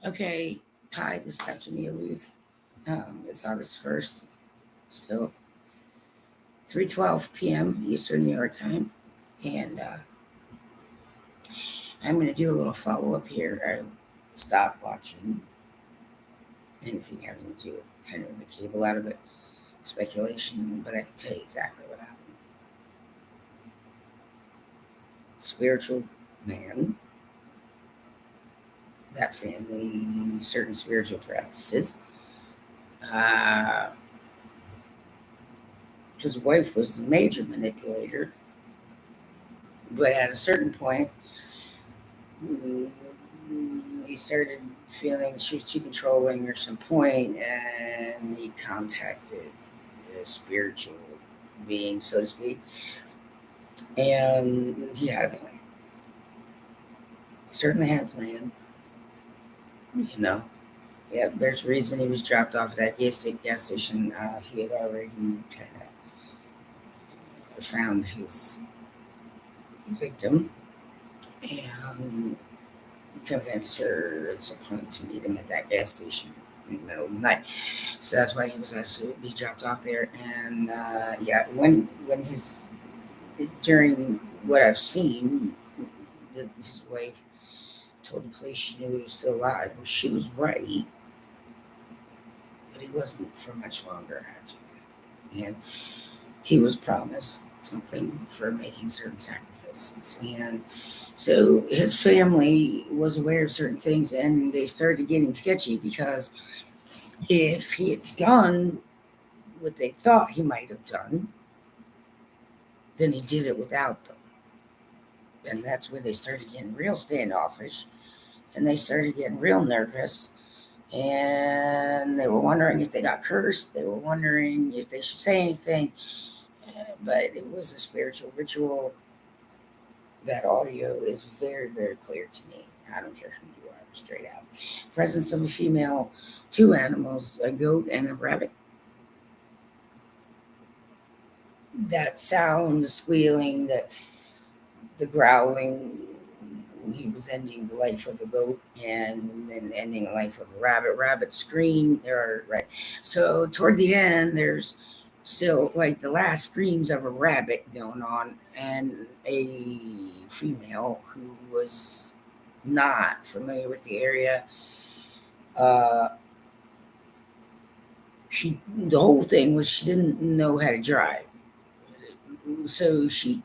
Okay, hi, this is Dr. Lueth. It's August 1st, so 3:12 p.m. Eastern New York time, and I'm going to do a little follow-up here. I stopped watching anything having to do with Henry the Cable out of it, speculation, but I can tell you exactly what happened. Spiritual man, that family, certain spiritual practices. Uh, his wife was the major manipulator, but at a certain point, he started feeling she was too controlling or some point, and he contacted a spiritual being, so to speak, and he had a plan. He certainly had a plan, you know. Yeah, there's a reason he was dropped off at that gas station. He had already kind of found his victim and convinced her at some point to meet him at that gas station in the middle of the night. So that's why he was asked to be dropped off there. And yeah, when his during what I've seen, his wife told the police she knew he was still alive. Well, she was right, but he wasn't for much longer after that. And he was promised something for making certain sacrifices. And so his family was aware of certain things, and they started getting sketchy because if he had done what they thought he might have done, then he did it without them. And that's where they started getting real standoffish, and they started getting real nervous. And they were wondering if they got cursed. They were wondering if they should say anything. But it was a spiritual ritual. That audio is very, very clear to me. I don't care who you are, straight out. Presence of a female, two animals, a goat and a rabbit. That sound, the squealing, the growling. He was ending the life of a goat and then ending the life of a rabbit. Rabbit scream. There are right. So toward the end, there's still like the last screams of a rabbit going on, and a female who was not familiar with the area. Uh, the whole thing was she didn't know how to drive, so she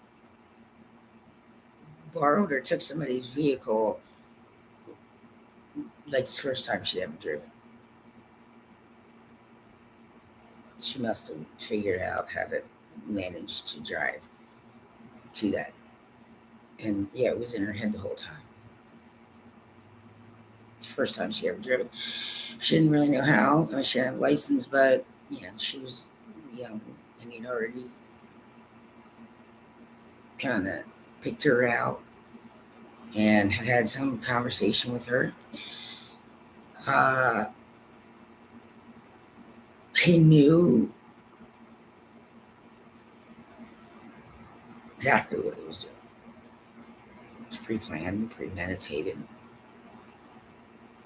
borrowed or took somebody's vehicle, like the first time she ever driven. She must have figured out how to manage to drive to that. And yeah, it was in her head the whole time. The first time she ever driven. She didn't really know how. I mean, she didn't have a license, but she was young, and he'd already kind of picked her out and had some conversation with her. Uh, he knew exactly what he was doing. It was pre-planned, premeditated.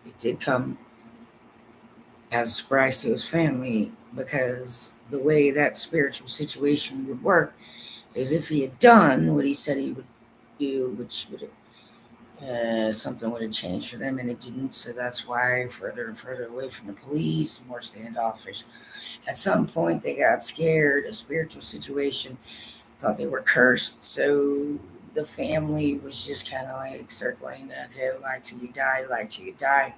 It did come as a surprise to his family because the way that spiritual situation would work is if he had done what he said he would do, which would have, something would have changed for them, and it didn't. So that's why further and further away from the police, more standoffish. At some point, they got scared. A spiritual situation, thought they were cursed. So the family was just kind of like circling, okay, lie till you die, lie till you die.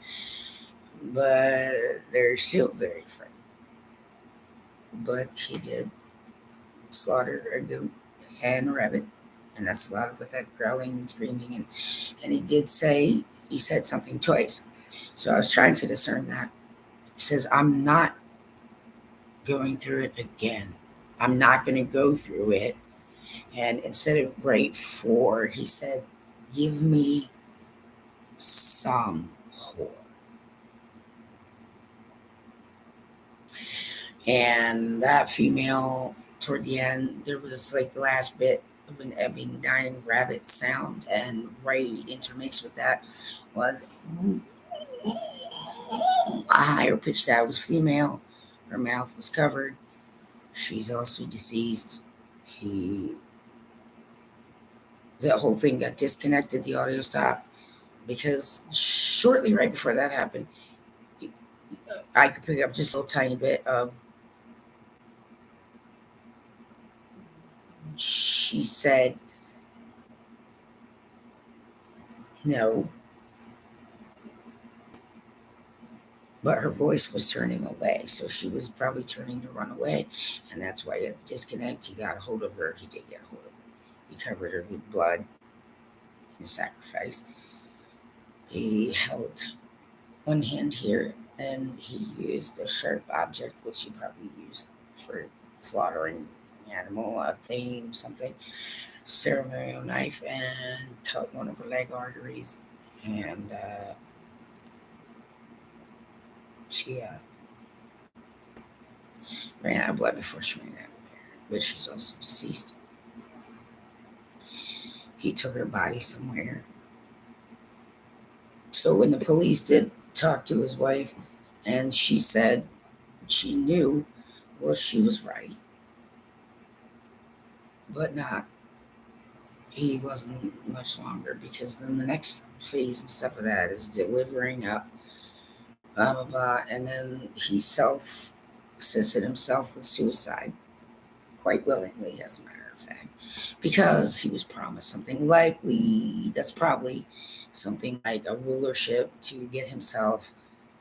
But they're still very friendly. But he did slaughter a goat and a rabbit, and that's a lot of what that growling and screaming. And he said something twice. So I was trying to discern that. He says, I'm not going through it again. I'm not going to go through it. And instead of grade 4, he said, give me some horror. And that female, toward the end, there was like the last bit of an ebbing, dying rabbit sound, and right intermixed with that was a higher pitched sound. Was female. Her mouth was covered. She's also deceased. He, the whole thing got disconnected. The audio stopped because shortly right before that happened, I could pick up just a little tiny bit of. She said no, but her voice was turning away, so she was probably turning to run away, and that's why he had to disconnect. He got a hold of her. He did get a hold of her. He covered her with blood in sacrifice. He held one hand here, and he used a sharp object, which he probably used for slaughtering an animal, a thing, something, ceremonial knife, and cut one of her leg arteries. And she ran out of blood before she ran out of air, but she's also deceased. He took her body somewhere. So when the police did talk to his wife, and she said she knew, well, she was right, but not. He wasn't much longer because then the next phase and stuff of that is delivering up, blah, blah, blah. And then he self assisted himself with suicide quite willingly, as a matter of fact, because he was promised something likely that's probably something like a rulership to get himself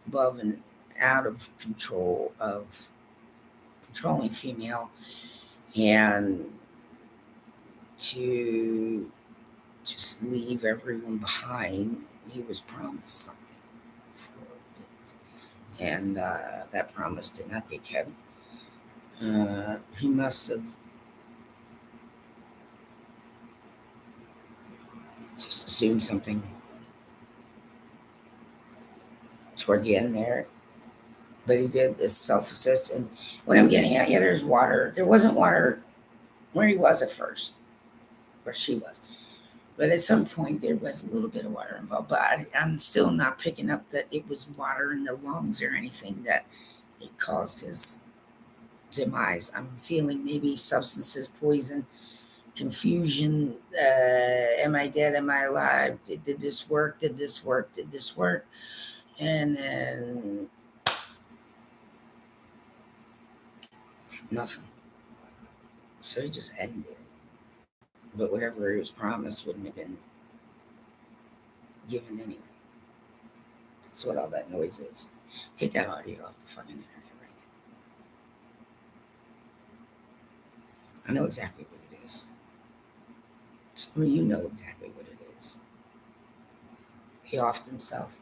above and out of control of controlling female and to just leave everyone behind. He was promised something for it, and that promise did not get kept. He must have just assumed something toward the end there, but he did this self-assist. And what I'm getting at, yeah, there's water. There wasn't water where he was at first, where she was. But at some point, there was a little bit of water involved. But I'm still not picking up that it was water in the lungs or anything that it caused his demise. I'm feeling maybe substances, poison, confusion. Am I dead? Am I alive? Did this work? Did this work? Did this work? And then nothing. So he just ended it. But whatever he was promised wouldn't have been given anyway. That's what all that noise is. Take that audio off the fucking internet right now. I know exactly what it is. Some of you know exactly what it is. He offed himself.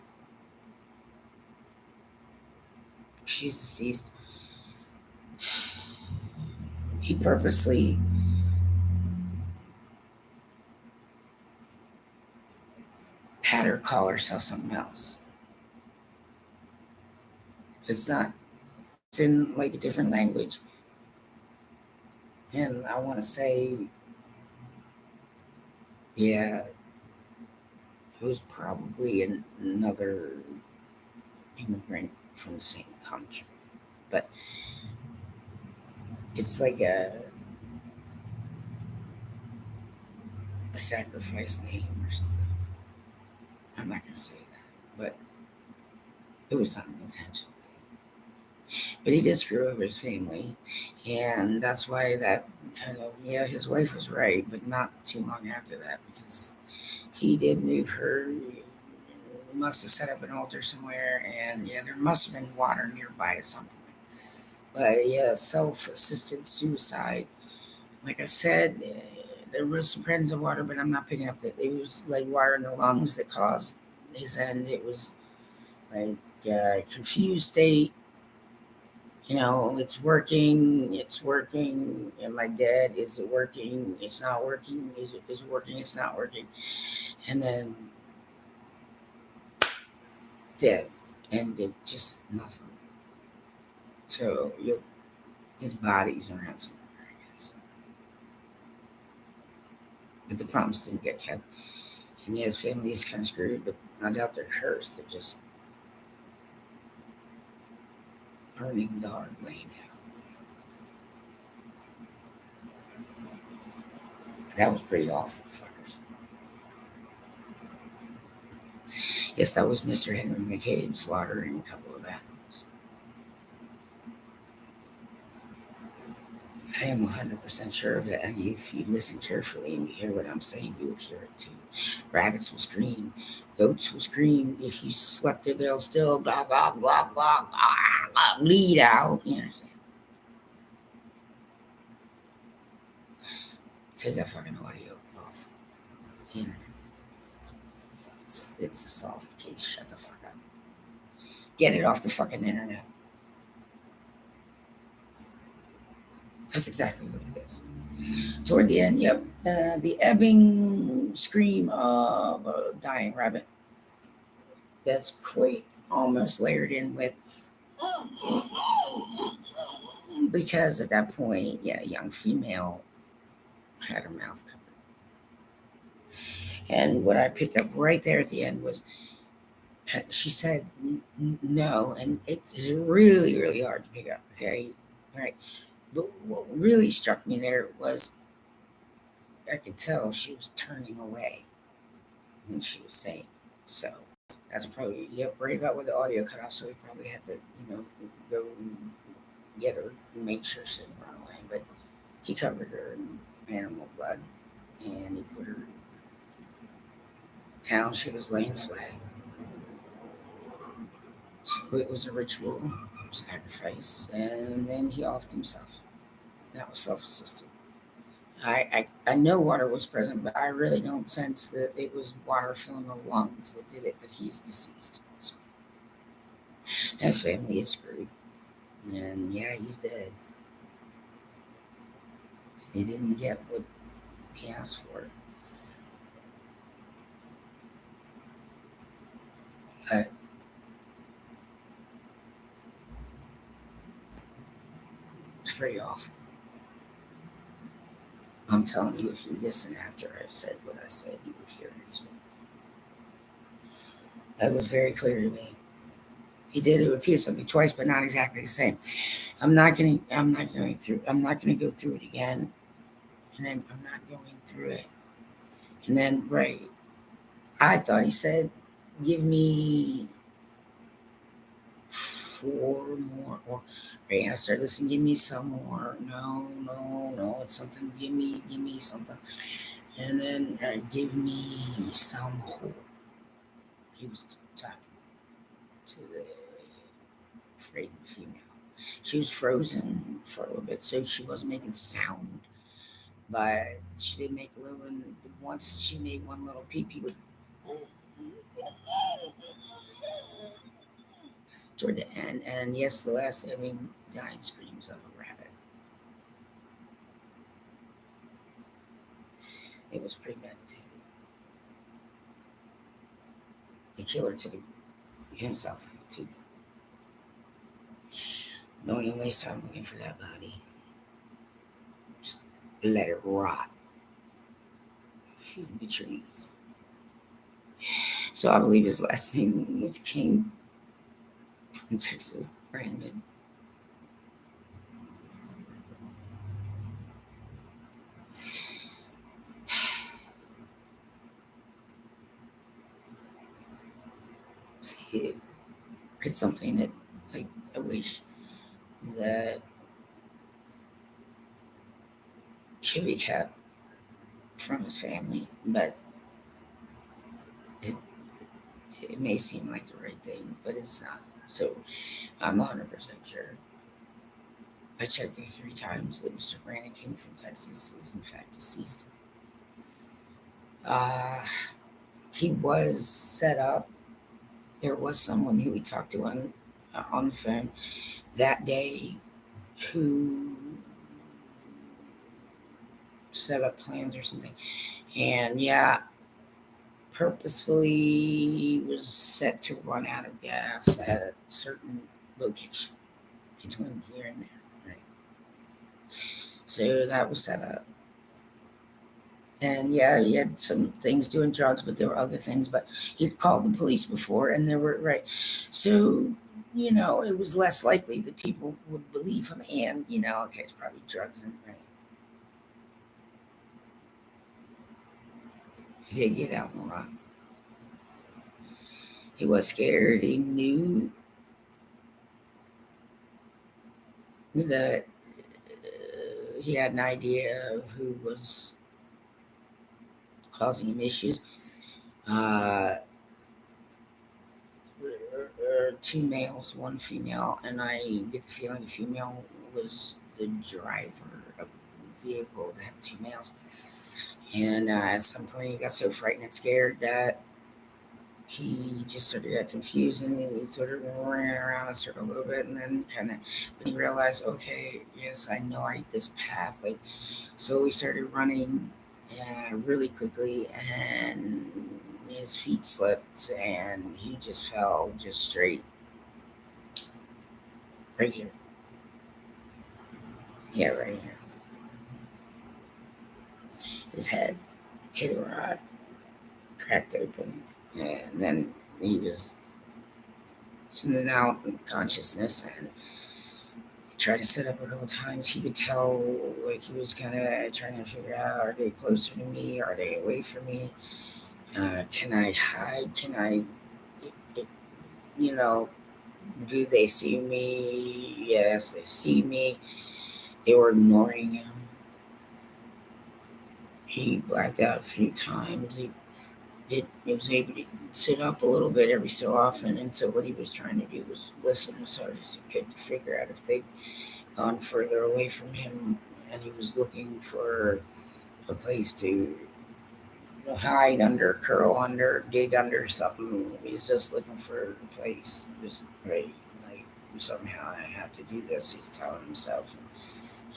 She's deceased. He purposely had her call herself something else. It's not, it's in like a different language. And I want to say, yeah, it was probably another immigrant from the same country. But it's like a sacrifice name or something. I'm not going to say that, but it was unintentional. But he did screw over his family, and that's why that kind of, yeah, his wife was right, but not too long after that, because he did move her. Must have set up an altar somewhere, and yeah, there must have been water nearby at some point. But yeah, self-assisted suicide. Like I said, there was some presence of water, but I'm not picking up that it was like water in the lungs that caused his end. It was like confused state. You know, it's working, it's working. Am I dead? Is it working? It's not working. Is it working? It's not working. And then dead. And it just nothing. So his body's around somewhere, I guess. But the promise didn't get kept. And yeah, his family is kind of screwed, but I doubt they're cursed. They're just learning the hard way now. That was pretty awful, fuckers. Yes, that was Mr. Henry McCabe slaughtering a couple of animals. I am 100% sure of it, and if you listen carefully and you hear what I'm saying, you'll hear it too. Rabbits will scream, goats will scream. If you slept there, they'll still blah, blah, blah, blah, blah, blah, bleed out. You understand? Take that fucking audio off. You know, it's a solved case. Shut the fuck up. Get it off the fucking internet. That's exactly what it is. Toward the end, yep, the ebbing scream of a dying rabbit. That's quite almost layered in with, because at that point, yeah, a young female had her mouth covered. And what I picked up right there at the end was she said no, and it's really, really hard to pick up, okay? Right. But what really struck me there was I could tell she was turning away when she was saying. So that's probably, yep, right about where the audio cut off. So we probably had to, go get her and make sure she didn't run away. But he covered her in animal blood and he put her down. She was laying flat. So it was a ritual sacrifice. And then he offed himself. That was self assisted. I know water was present, but I really don't sense that it was water filling the lungs that did it. But he's deceased. So his family is screwed. And yeah, he's dead. He didn't get what he asked for. But it's pretty awful. I'm telling you, if you listen after I said what I said, you will hear it. That was very clear to me. He did repeat something twice, but not exactly the same. I'm not going to go through it again. And then I'm not going through it. And then, right, I thought he said, give me 4 more. Or, right, I started listening, give me some more. No, it's something, give me something. And then give me some hope. He was talking to the frightened female. She was frozen for a little bit, so she wasn't making sound. But she did make a little, and once she made one little peep, he would toward the end. And yes, the last, dying screams of a rabbit. It was premeditated. The killer took himself to don't even waste time looking for that body. Just let it rot. Feed the trees. So I believe his last name was King from Texas, Brandon. See, it's something that, like, I wish that could be kept from his family, but it, it may seem like the right thing, but it's not. So I'm 100% sure. I checked it 3 times that Mr. Brandon King from Texas is in fact deceased. He was set up. There was someone who we talked to on the phone that day who set up plans or something. And yeah, purposefully was set to run out of gas at a certain location between here and there. Right. So that was set up. And yeah, he had some things doing drugs, but there were other things. But he'd called the police before, and they were right. So it was less likely that people would believe him. And, okay, it's probably drugs and right. He did get out and run. He was scared. He knew that he had an idea of who was causing him issues. Uh, two males, one female, and I get the feeling the female was the driver of the vehicle that had two males. And at some point, he got so frightened and scared that he just sort of got confused and he sort of ran around a circle a little bit, and then kind of, but he realized, okay, yes, I know this path. Like, so he started running really quickly, and his feet slipped, and he just fell just straight right here. Yeah, right here. His head hit a rod, cracked open, and then he was in and out of consciousness, and he tried to sit up a couple times. He could tell, like, he was kind of trying to figure out, are they closer to me? Are they away from me? Can I hide? Can I, you know, do they see me? Yes, they see me. They were ignoring him. He blacked out a few times. He was able to sit up a little bit every so often, and so what he was trying to do was listen as hard as he could to figure out if they'd gone further away from him, and he was looking for a place to hide under, curl under, dig under something. He's just looking for a place. Just right, like, somehow I have to do this. He's telling himself,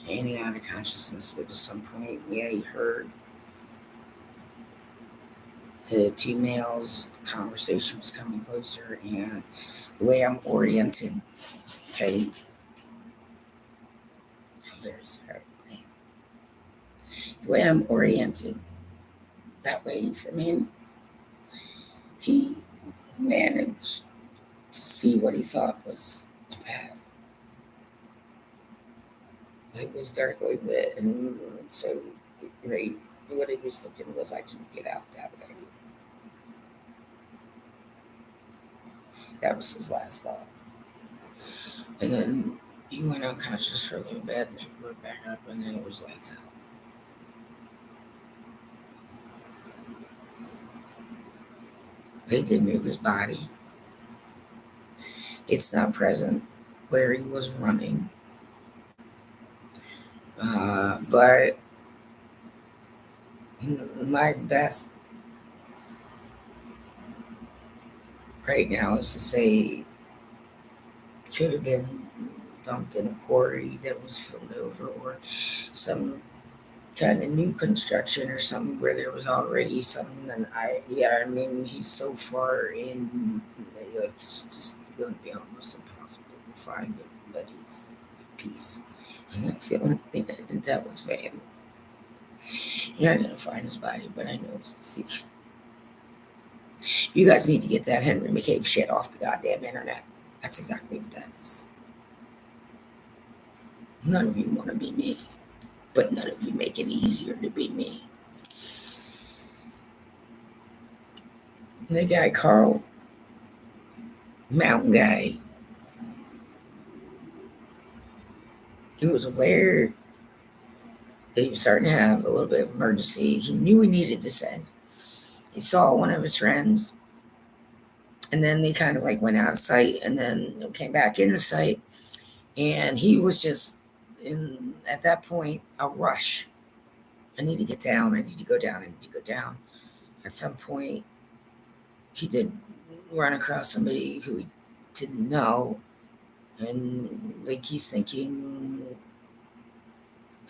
in and out of consciousness. But at some point, yeah, he heard the two males. The conversation was coming closer, and the way I'm oriented, okay, there's her. The way I'm oriented that way from him, he managed to see what he thought was a path. It was darkly lit, and so right, what he was thinking was, I can get out that way. That was his last thought. And then he went unconscious for a little bit, and woke back up, and then it was lights out. They did move his body. It's not present where he was running, but my best right now is to say could have been dumped in a quarry that was filled over, or some kind of new construction or something where there was already something. And I mean, he's so far in, like, it's just going to be almost impossible to find him, but he's at peace. And that's the only thing I can tell his family. You're not going to find his body, but I know he's deceased. You guys need to get that Henry McCabe shit off the goddamn internet. That's exactly what that is. None of you want to be me, but none of you make it easier to be me. And the guy, Carl, mountain guy, he was aware that he was starting to have a little bit of emergency. He knew he needed to send. He saw one of his friends, and then they kind of like went out of sight, and then came back into sight. And he was just in, at that point, a rush. I need to get down. I need to go down. I need to go down. At some point, he did run across somebody who he didn't know. And like, he's thinking,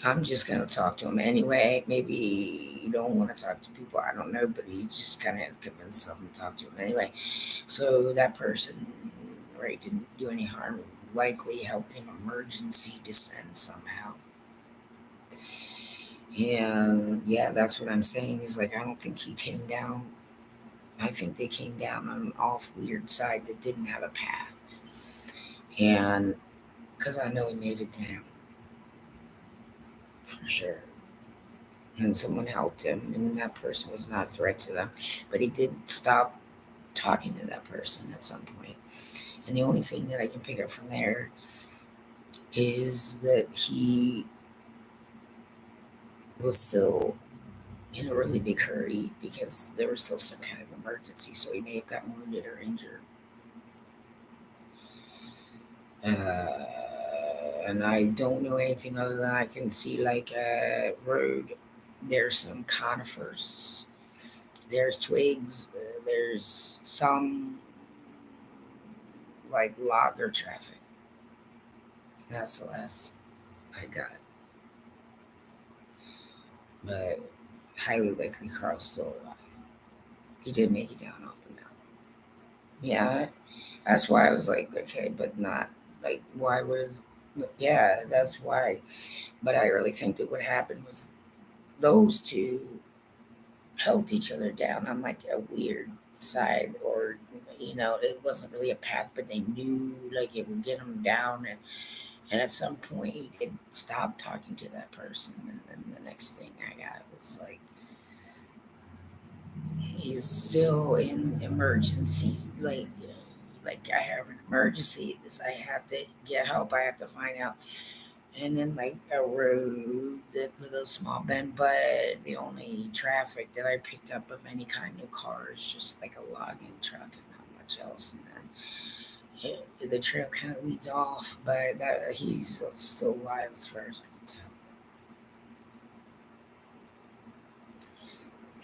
I'm just going to talk to him anyway. Maybe you don't want to talk to people. I don't know. But he just kind of convinced someone to talk to him anyway. So that person, right, didn't do any harm. Likely helped him emergency descend somehow. And yeah, that's what I'm saying. Is like, I don't think he came down. I think they came down on an off weird side that didn't have a path. And because I know he made it down for sure. And someone helped him, and that person was not a threat to them. But he did stop talking to that person at some point. And the only thing that I can pick up from there is that he was still in a really big hurry because there was still some kind of emergency, so he may have gotten wounded or injured. And I don't know anything other than I can see like a road. There's some conifers. There's twigs. There's some like logger traffic. That's the last I got. But highly likely Carl's still alive. He did make it down off the mountain. Yeah, that's why I was like, okay, but not like why was yeah, that's why. But I really think that what happened was those two helped each other down on like a weird side, or it wasn't really a path, but they knew like it would get them down, and at some point he did stop talking to that person, and then the next thing I got was like he's still in emergency, like I have an emergency, this I have to get help, I have to find out. And then like a road that with a small bend, but the only traffic that I picked up of any kind of cars, just like a logging truck and not much else. And then the trail kind of leads off, but that he's still alive as far as I can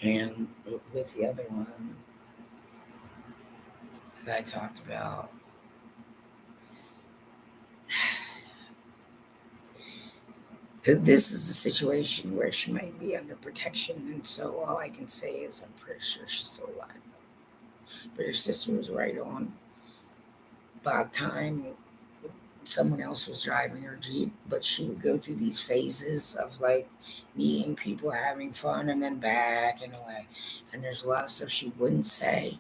tell. And with the other one that I talked about, this is a situation where she might be under protection, and so all I can say is I'm pretty sure she's still alive. But her sister was right on. By the time someone else was driving her Jeep, but she would go through these phases of like meeting people, having fun, and then back and away. And there's a lot of stuff she wouldn't say,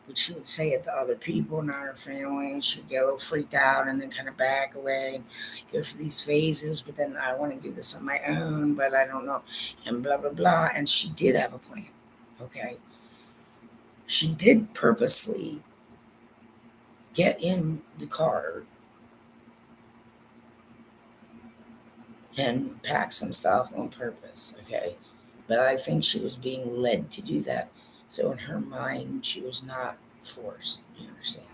but she would say it to other people, not her family. And she'd get a little freaked out and then kind of back away and go through these phases. But then I want to do this on my own, but I don't know, and blah, blah, blah. And she did have a plan. Okay. She did purposely get in the car and pack some stuff on purpose, okay? But I think she was being led to do that. So in her mind, she was not forced, you understand?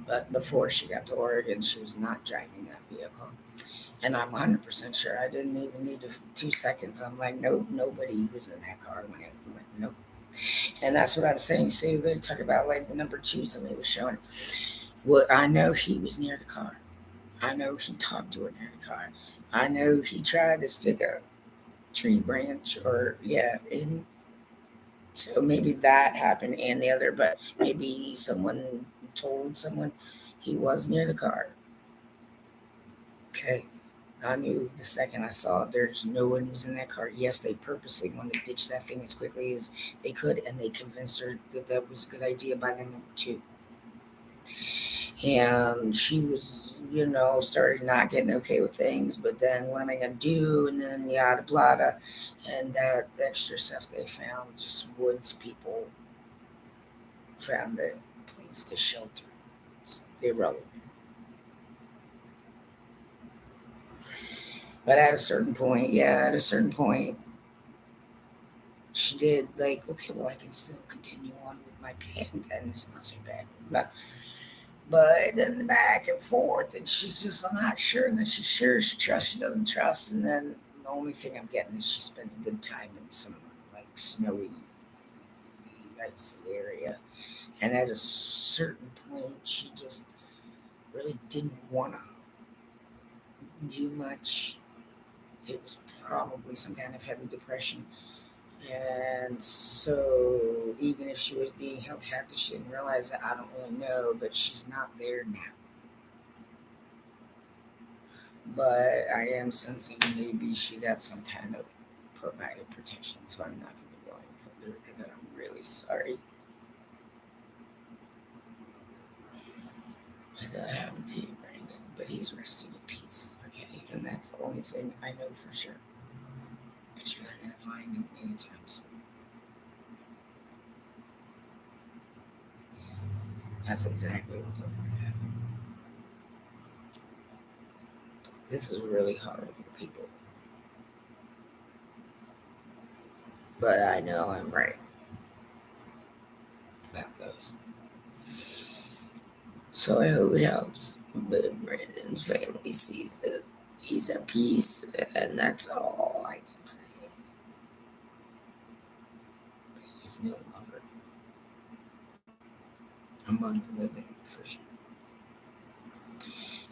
But before she got to Oregon, she was not driving that vehicle. And I'm 100% sure I didn't even need 2 seconds. I'm like, nope, nobody was in that car when it went, nope. And that's what I was saying. See, they talk about like number two, somebody was showing. Well, I know he was near the car. I know he talked to her near the car. I know he tried to stick a tree branch or yeah, and so maybe that happened and the other, but maybe someone told someone he was near the car. Okay. I knew the second I saw it, there's no one was in that car. Yes, they purposely wanted to ditch that thing as quickly as they could, and they convinced her that that was a good idea by the number two. And she was, started not getting okay with things. But then what am I gonna do? And then yada blada, and that extra stuff they found, just woods people found a place to shelter. It's irrelevant. But at a certain point, yeah, at a certain point, she did like, okay, well, I can still continue on with my plan, and it's not so bad. Blah. But then the back and forth, and she's just not sure, and then she's sure, she trusts, she doesn't trust, and then the only thing I'm getting is she spent a good time in some like snowy, icy area, and at a certain point, she just really didn't want to do much. It was probably some kind of heavy depression, and so even if she was being held captive, she didn't realize that. I don't really know, but she's not there now. But I am sensing maybe she got some kind of provided protection, so I'm not going to be going further. And I'm really sorry. But thing I know for sure. But you're not going to find him anytime soon. That's exactly what's going to happen. This is really hard for people. But I know I'm right about those. So I hope it helps. But Brandon's family sees that he's at peace, and that's all I can say. He's no longer among the living, for sure.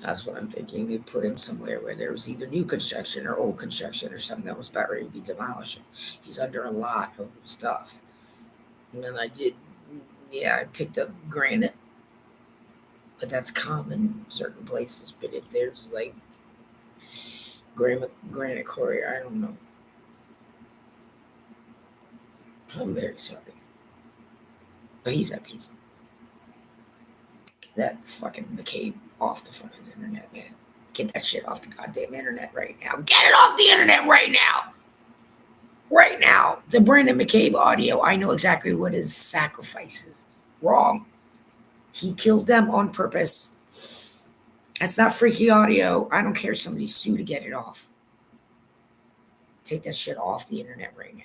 That's what I'm thinking. They put him somewhere where there was either new construction or old construction or something that was about ready to be demolished. He's under a lot of stuff. And then I picked up granite, but that's common in certain places. But if there's like granite quarry, I don't know. I'm very sorry. But he's at peace. Get that fucking McCabe off the fucking internet, man. Get that shit off the goddamn internet right now. Get it off the internet right now. Right now. The Brandon McCabe audio, I know exactly what his sacrifices. Wrong. He killed them on purpose. That's not freaky audio. I don't care if somebody sue to get it off. Take that shit off the internet right now.